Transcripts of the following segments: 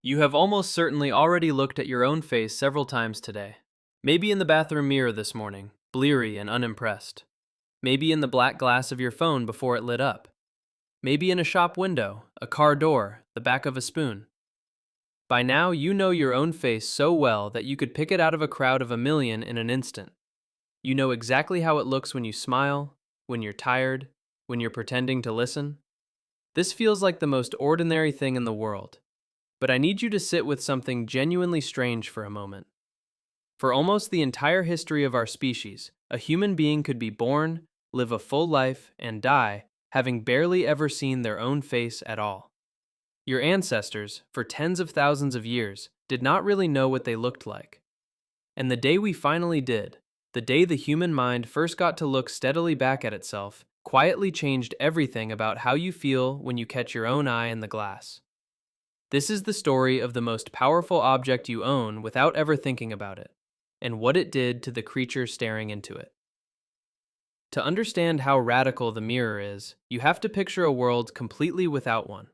You have almost certainly already looked at your own face several times today. Maybe in the bathroom mirror this morning, bleary and unimpressed. Maybe in the black glass of your phone before it lit up. Maybe in a shop window, a car door, the back of a spoon. By now, you know your own face so well that you could pick it out of a crowd of a million in an instant. You know exactly how it looks when you smile, when you're tired, when you're pretending to listen. This feels like the most ordinary thing in the world. But I need you to sit with something genuinely strange for a moment. For almost the entire history of our species, a human being could be born, live a full life, and die, having barely ever seen their own face at all. Your ancestors, for tens of thousands of years, did not really know what they looked like. And the day we finally did, the day the human mind first got to look steadily back at itself, quietly changed everything about how you feel when you catch your own eye in the glass. This is the story of the most powerful object you own without ever thinking about it, and what it did to the creature staring into it. To understand how radical the mirror is, you have to picture a world completely without one.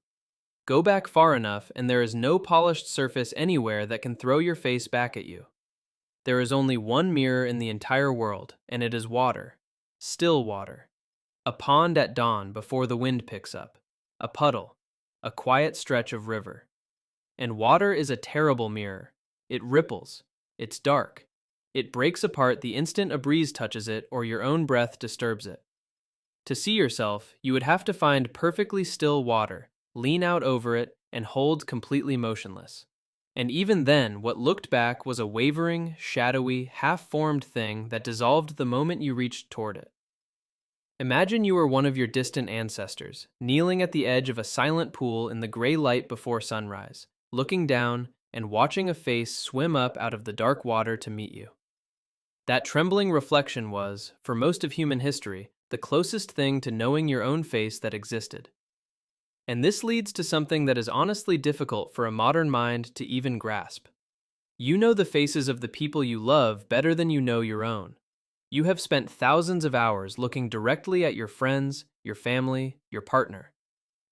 Go back far enough and there is no polished surface anywhere that can throw your face back at you. There is only one mirror in the entire world, and it is water. Still water. A pond at dawn before the wind picks up. A puddle. A quiet stretch of river. And water is a terrible mirror. It ripples. It's dark. It breaks apart the instant a breeze touches it or your own breath disturbs it. To see yourself, you would have to find perfectly still water, lean out over it, and hold completely motionless. And even then, what looked back was a wavering, shadowy, half-formed thing that dissolved the moment you reached toward it. Imagine you were one of your distant ancestors, kneeling at the edge of a silent pool in the gray light before sunrise, looking down and watching a face swim up out of the dark water to meet you. That trembling reflection was, for most of human history, the closest thing to knowing your own face that existed. And this leads to something that is honestly difficult for a modern mind to even grasp. You know the faces of the people you love better than you know your own. You have spent thousands of hours looking directly at your friends, your family, your partner.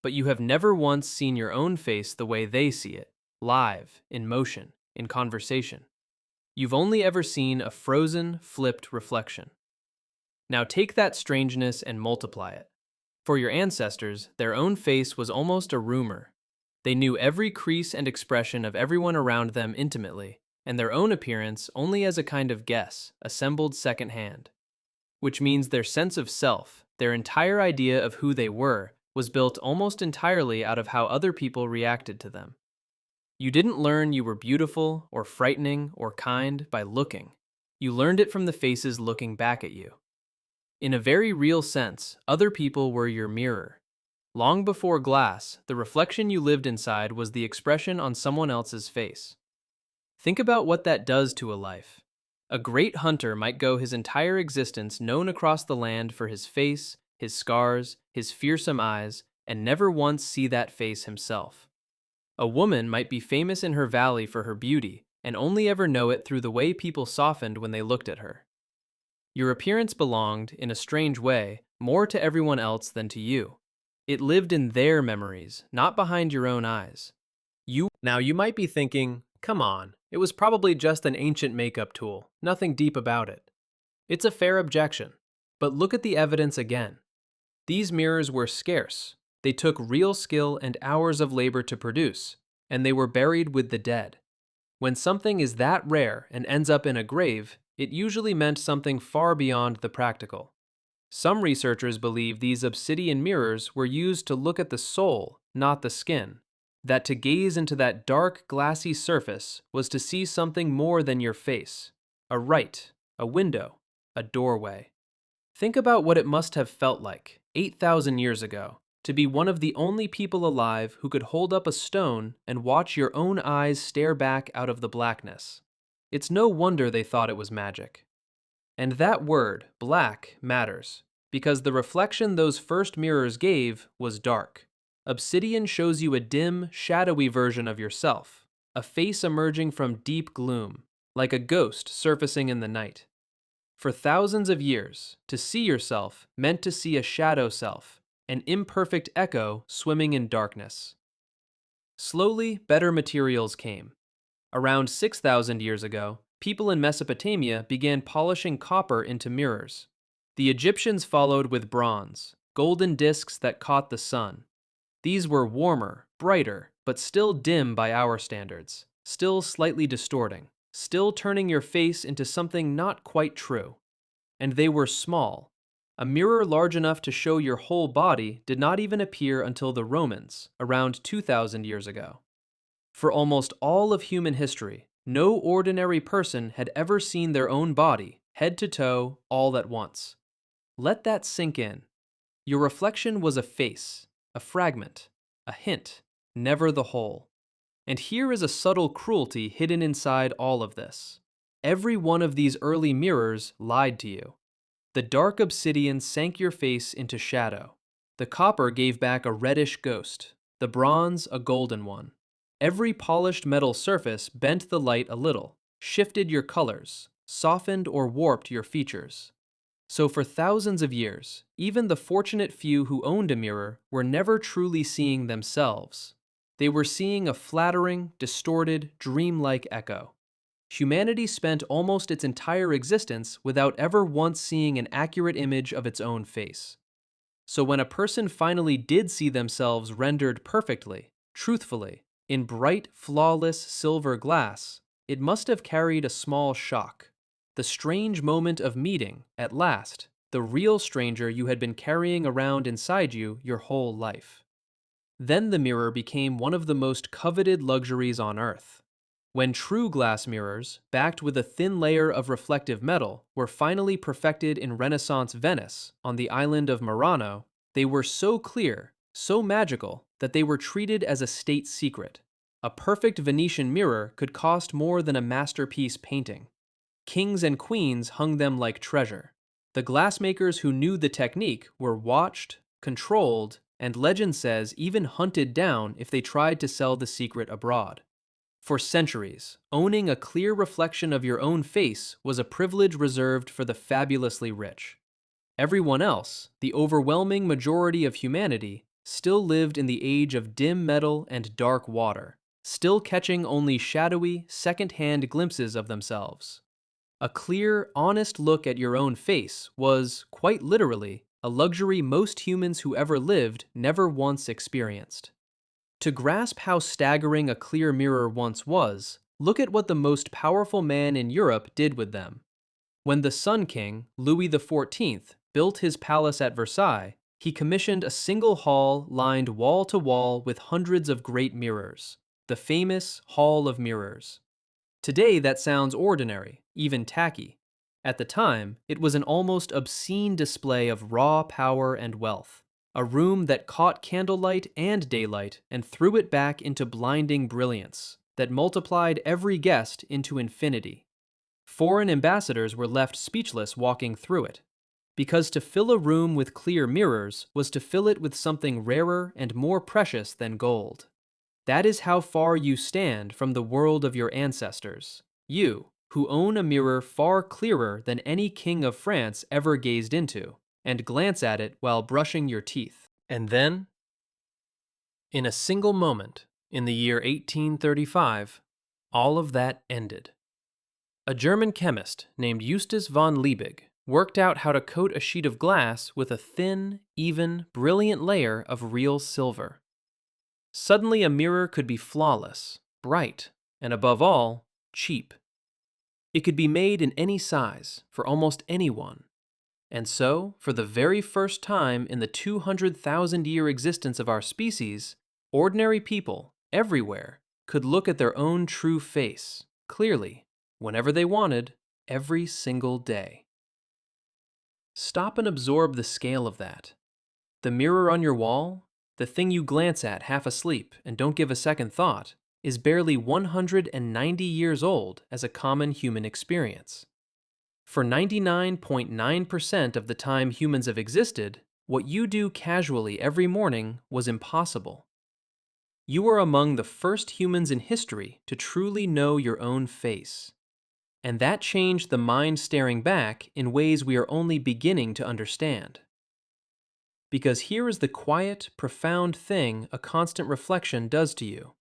But you have never once seen your own face the way they see it, live, in motion, in conversation. You've only ever seen a frozen, flipped reflection. Now take that strangeness and multiply it. For your ancestors, their own face was almost a rumor. They knew every crease and expression of everyone around them intimately, and their own appearance only as a kind of guess, assembled secondhand. Which means their sense of self, their entire idea of who they were, was built almost entirely out of how other people reacted to them. You didn't learn you were beautiful, or frightening, or kind by looking. You learned it from the faces looking back at you. In a very real sense, other people were your mirror. Long before glass, the reflection you lived inside was the expression on someone else's face. Think about what that does to a life. A great hunter might go his entire existence known across the land for his face, his scars, his fearsome eyes, and never once see that face himself. A woman might be famous in her valley for her beauty, and only ever know it through the way people softened when they looked at her. Your appearance belonged, in a strange way, more to everyone else than to you. It lived in their memories, not behind your own eyes. Now you might be thinking, come on, it was probably just an ancient makeup tool, nothing deep about it. It's a fair objection, but look at the evidence again. These mirrors were scarce. They took real skill and hours of labor to produce, and they were buried with the dead. When something is that rare and ends up in a grave, it usually meant something far beyond the practical. Some researchers believe these obsidian mirrors were used to look at the soul, not the skin. That to gaze into that dark, glassy surface was to see something more than your face. A rite, a window, a doorway. Think about what it must have felt like, 8,000 years ago, to be one of the only people alive who could hold up a stone and watch your own eyes stare back out of the blackness. It's no wonder they thought it was magic. And that word, black, matters, because the reflection those first mirrors gave was dark. Obsidian shows you a dim, shadowy version of yourself, a face emerging from deep gloom, like a ghost surfacing in the night. For thousands of years, to see yourself meant to see a shadow self, an imperfect echo swimming in darkness. Slowly, better materials came. Around 6,000 years ago, people in Mesopotamia began polishing copper into mirrors. The Egyptians followed with bronze, golden discs that caught the sun. These were warmer, brighter, but still dim by our standards, still slightly distorting, still turning your face into something not quite true. And they were small. A mirror large enough to show your whole body did not even appear until the Romans, around 2,000 years ago. For almost all of human history, no ordinary person had ever seen their own body, head to toe, all at once. Let that sink in. Your reflection was a face, a fragment, a hint, never the whole. And here is a subtle cruelty hidden inside all of this. Every one of these early mirrors lied to you. The dark obsidian sank your face into shadow. The copper gave back a reddish ghost, the bronze a golden one. Every polished metal surface bent the light a little, shifted your colors, softened or warped your features. So for thousands of years, even the fortunate few who owned a mirror were never truly seeing themselves. They were seeing a flattering, distorted, dreamlike echo. Humanity spent almost its entire existence without ever once seeing an accurate image of its own face. So when a person finally did see themselves rendered perfectly, truthfully, in bright, flawless silver glass, it must have carried a small shock. The strange moment of meeting, at last, the real stranger you had been carrying around inside you your whole life. Then the mirror became one of the most coveted luxuries on Earth. When true glass mirrors, backed with a thin layer of reflective metal, were finally perfected in Renaissance Venice, on the island of Murano, they were so clear, so magical, that they were treated as a state secret. A perfect Venetian mirror could cost more than a masterpiece painting. Kings and queens hung them like treasure. The glassmakers who knew the technique were watched, controlled, and legend says even hunted down if they tried to sell the secret abroad. For centuries, owning a clear reflection of your own face was a privilege reserved for the fabulously rich. Everyone else, the overwhelming majority of humanity, still lived in the age of dim metal and dark water, still catching only shadowy, second-hand glimpses of themselves. A clear, honest look at your own face was, quite literally, a luxury most humans who ever lived never once experienced. To grasp how staggering a clear mirror once was, look at what the most powerful man in Europe did with them. When the Sun King, Louis XIV, built his palace at Versailles, he commissioned a single hall lined wall to wall with hundreds of great mirrors, the famous Hall of Mirrors. Today that sounds ordinary, even tacky. At the time, it was an almost obscene display of raw power and wealth, a room that caught candlelight and daylight and threw it back into blinding brilliance, that multiplied every guest into infinity. Foreign ambassadors were left speechless walking through it, because to fill a room with clear mirrors was to fill it with something rarer and more precious than gold. That is how far you stand from the world of your ancestors, you, who own a mirror far clearer than any king of France ever gazed into, and glance at it while brushing your teeth. And then, in a single moment, in the year 1835, all of that ended. A German chemist named Justus von Liebig worked out how to coat a sheet of glass with a thin, even, brilliant layer of real silver. Suddenly a mirror could be flawless, bright, and above all, cheap. It could be made in any size, for almost anyone. And so, for the very first time in the 200,000-year existence of our species, ordinary people, everywhere, could look at their own true face, clearly, whenever they wanted, every single day. Stop and absorb the scale of that. The mirror on your wall, the thing you glance at half asleep and don't give a second thought, is barely 190 years old as a common human experience. For 99.9% of the time humans have existed, what you do casually every morning was impossible. You are among the first humans in history to truly know your own face. And that changed the mind staring back in ways we are only beginning to understand. Because here is the quiet, profound thing a constant reflection does to you.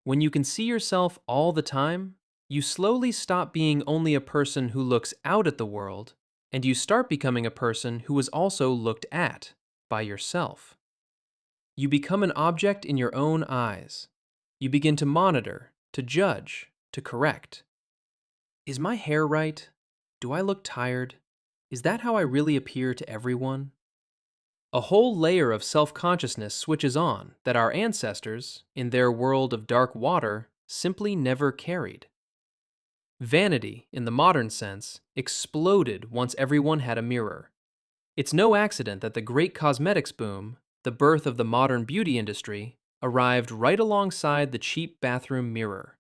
When you can see yourself all the time, you slowly stop being only a person who looks out at the world, and you start becoming a person who is also looked at by yourself. You become an object in your own eyes. You begin to monitor, to judge, to correct. Is my hair right? Do I look tired? Is that how I really appear to everyone? A whole layer of self-consciousness switches on that our ancestors, in their world of dark water, simply never carried. Vanity, in the modern sense, exploded once everyone had a mirror. It's no accident that the great cosmetics boom, the birth of the modern beauty industry, arrived right alongside the cheap bathroom mirror.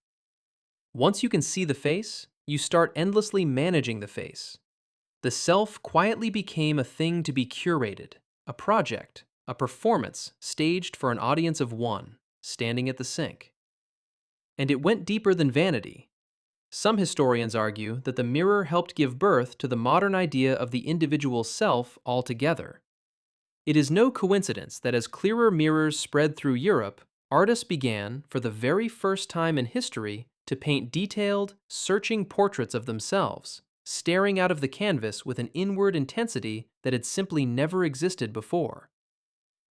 Once you can see the face, you start endlessly managing the face. The self quietly became a thing to be curated, a project, a performance staged for an audience of one, standing at the sink. And it went deeper than vanity. Some historians argue that the mirror helped give birth to the modern idea of the individual self altogether. It is no coincidence that as clearer mirrors spread through Europe, artists began, for the very first time in history, to paint detailed, searching portraits of themselves, staring out of the canvas with an inward intensity that had simply never existed before.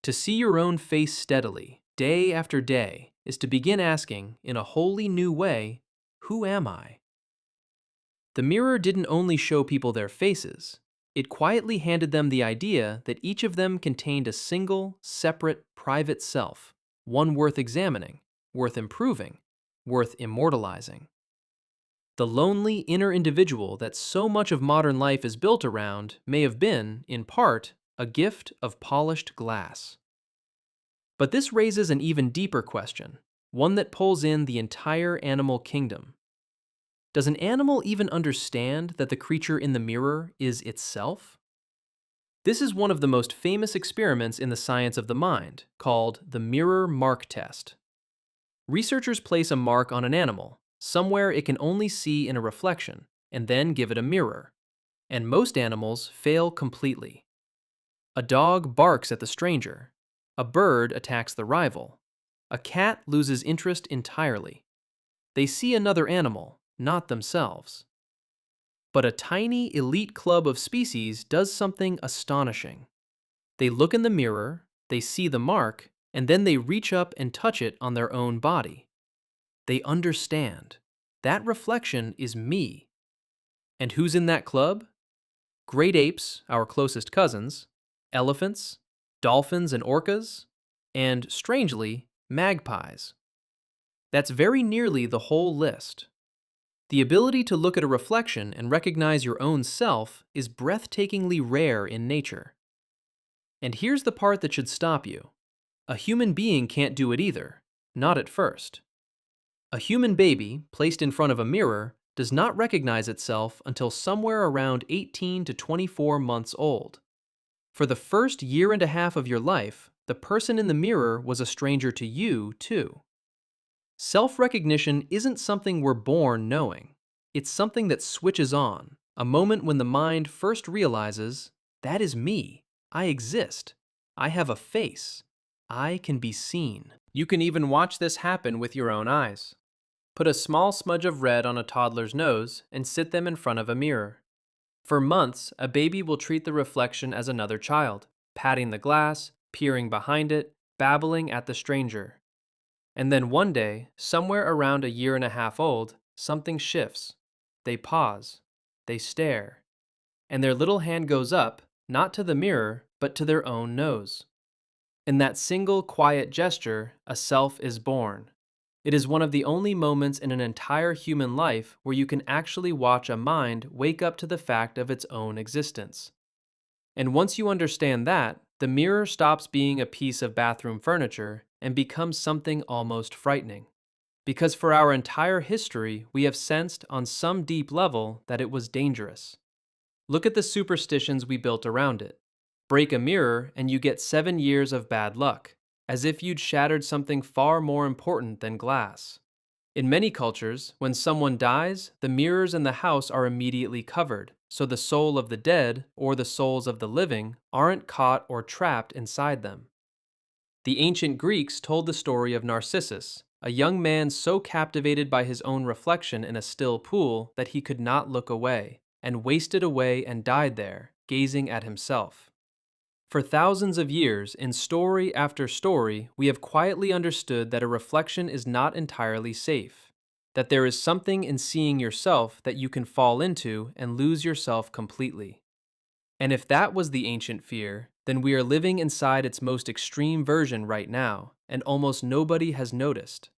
To see your own face steadily, day after day, is to begin asking, in a wholly new way, who am I? The mirror didn't only show people their faces, it quietly handed them the idea that each of them contained a single, separate, private self, one worth examining, worth improving, worth immortalizing. The lonely inner individual that so much of modern life is built around may have been, in part, a gift of polished glass. But this raises an even deeper question, one that pulls in the entire animal kingdom. Does an animal even understand that the creature in the mirror is itself? This is one of the most famous experiments in the science of the mind, called the mirror mark test. Researchers place a mark on an animal, somewhere it can only see in a reflection, and then give it a mirror. And most animals fail completely. A dog barks at the stranger. A bird attacks the rival. A cat loses interest entirely. They see another animal, not themselves. But a tiny elite club of species does something astonishing. They look in the mirror, they see the mark, and then they reach up and touch it on their own body. They understand. That reflection is me. And who's in that club? Great apes, our closest cousins, elephants, dolphins and orcas, and, strangely, magpies. That's very nearly the whole list. The ability to look at a reflection and recognize your own self is breathtakingly rare in nature. And here's the part that should stop you. A human being can't do it either, not at first. A human baby, placed in front of a mirror, does not recognize itself until somewhere around 18 to 24 months old. For the first year and a half of your life, the person in the mirror was a stranger to you, too. Self-recognition isn't something we're born knowing. It's something that switches on, a moment when the mind first realizes, that is me. I exist. I have a face. I can be seen. You can even watch this happen with your own eyes. Put a small smudge of red on a toddler's nose and sit them in front of a mirror. For months, a baby will treat the reflection as another child, patting the glass, peering behind it, babbling at the stranger. And then one day, somewhere around a year and a half old, something shifts. They pause. They stare. And their little hand goes up, not to the mirror, but to their own nose. In that single quiet gesture, a self is born. It is one of the only moments in an entire human life where you can actually watch a mind wake up to the fact of its own existence. And once you understand that, the mirror stops being a piece of bathroom furniture and becomes something almost frightening. Because for our entire history, we have sensed on some deep level that it was dangerous. Look at the superstitions we built around it. Break a mirror and you get 7 years of bad luck, as if you'd shattered something far more important than glass. In many cultures, when someone dies, the mirrors in the house are immediately covered, so the soul of the dead, or the souls of the living, aren't caught or trapped inside them. The ancient Greeks told the story of Narcissus, a young man so captivated by his own reflection in a still pool that he could not look away, and wasted away and died there, gazing at himself. For thousands of years, in story after story, we have quietly understood that a reflection is not entirely safe, that there is something in seeing yourself that you can fall into and lose yourself completely. And if that was the ancient fear, then we are living inside its most extreme version right now, and almost nobody has noticed.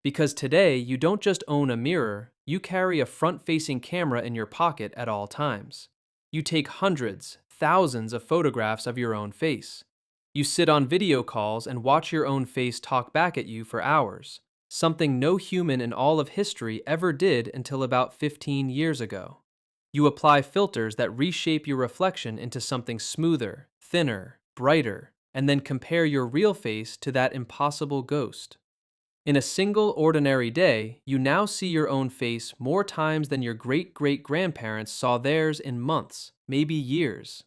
Because today, you don't just own a mirror, you carry a front-facing camera in your pocket at all times. You take hundreds, thousands of photographs of your own face. You sit on video calls and watch your own face talk back at you for hours, something no human in all of history ever did until about 15 years ago. You apply filters that reshape your reflection into something smoother, thinner, brighter, and then compare your real face to that impossible ghost. In a single ordinary day, you now see your own face more times than your great-great-grandparents saw theirs in months, maybe years.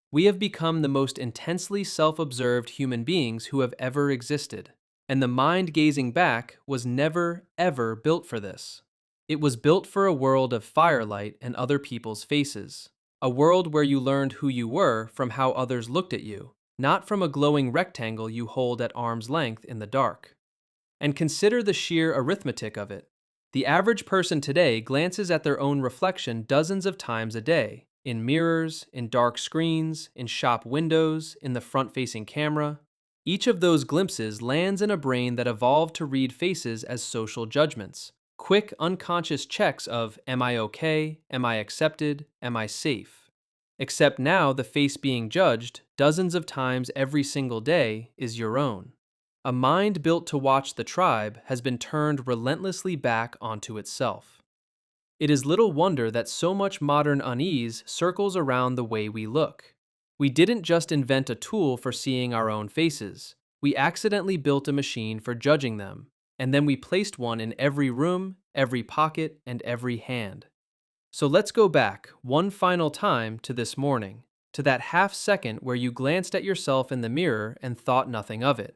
We have become the most intensely self-observed human beings who have ever existed, and the mind gazing back was never, ever built for this. It was built for a world of firelight and other people's faces, a world where you learned who you were from how others looked at you, not from a glowing rectangle you hold at arm's length in the dark. And consider the sheer arithmetic of it. The average person today glances at their own reflection dozens of times a day, in mirrors, in dark screens, in shop windows, in the front-facing camera. Each of those glimpses lands in a brain that evolved to read faces as social judgments, quick, unconscious checks of, am I okay, am I accepted, am I safe? Except now the face being judged, dozens of times every single day, is your own. A mind built to watch the tribe has been turned relentlessly back onto itself. It is little wonder that so much modern unease circles around the way we look. We didn't just invent a tool for seeing our own faces. We accidentally built a machine for judging them, and then we placed one in every room, every pocket, and every hand. So let's go back one final time to this morning, to that half second where you glanced at yourself in the mirror and thought nothing of it.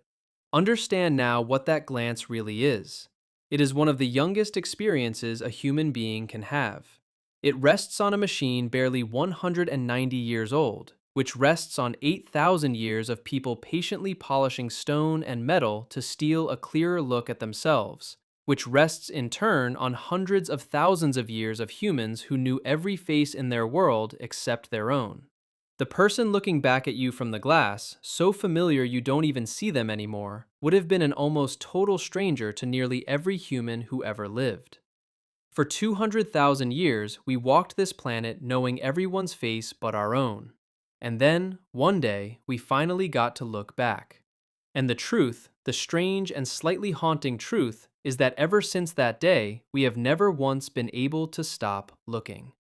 Understand now what that glance really is. It is one of the youngest experiences a human being can have. It rests on a machine barely 190 years old, which rests on 8,000 years of people patiently polishing stone and metal to steal a clearer look at themselves, which rests in turn on hundreds of thousands of years of humans who knew every face in their world except their own. The person looking back at you from the glass, so familiar you don't even see them anymore, would have been an almost total stranger to nearly every human who ever lived. For 200,000 years, we walked this planet knowing everyone's face but our own. And then, one day, we finally got to look back. And the truth, the strange and slightly haunting truth, is that ever since that day, we have never once been able to stop looking.